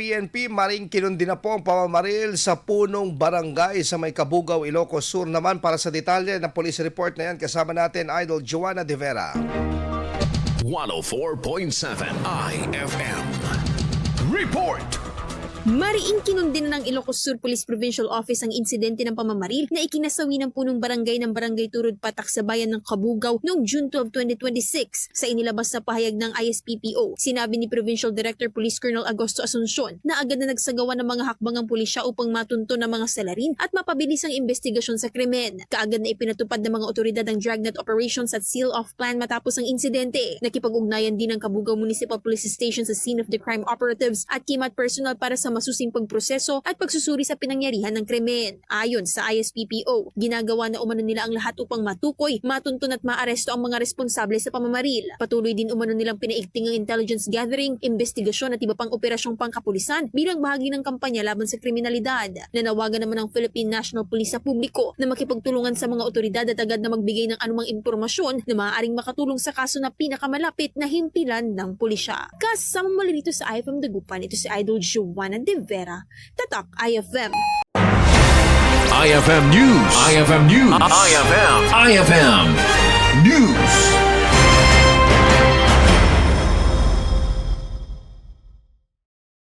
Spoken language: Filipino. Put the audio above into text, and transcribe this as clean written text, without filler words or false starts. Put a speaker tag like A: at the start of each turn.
A: PNP maring kinundi na po ang pamamaril sa punong barangay sa may Kabugaw, Ilocos Sur naman. Para sa detalye ng police report na yan, kasama natin Idol Joanna De Vera.
B: 104.7 IFM Report.
C: Mariing kinundi na ng Ilocos Sur Police Provincial Office ang insidente ng pamamaril na ikinasawi ng punong barangay ng Barangay Turod Patak sa bayan ng Kabugaw noong June 12, 2026. Sa inilabas na pahayag ng ISPPO, sinabi ni Provincial Director Police Colonel Agosto Asuncion na agad na nagsagawa ng mga hakbang ang pulisya upang matunto ng mga salarin at mapabilis ang investigasyon sa krimen. Kaagad na ipinatupad ng mga otoridad ang dragnet operations at seal-off plan matapos ang insidente. Nakipag-ugnayan din ng Kabugaw Municipal Police Station sa scene of the crime operatives at kimat personnel para sa masusing pagproseso at pagsusuri sa pinangyarihan ng krimen. Ayon sa ISPPO, ginagawa na umano nila ang lahat upang matukoy, matuntun at maaresto ang mga responsable sa pamamaril. Patuloy din umano nilang pinaigting ang intelligence gathering, investigasyon at iba pang operasyong pangkapulisan bilang bahagi ng kampanya laban sa kriminalidad. Nanawagan naman ang Philippine National Police sa publiko na makipagtulungan sa mga otoridad at agad na magbigay ng anumang impormasyon na maaaring makatulong sa kaso na pinakamalapit na himpilan ng pulisya. Kasama muli dito sa IFM Dagupan, ito si Idol Joanna De Vera, Tatak IFM.
B: IFM News. IFM News. IFM News.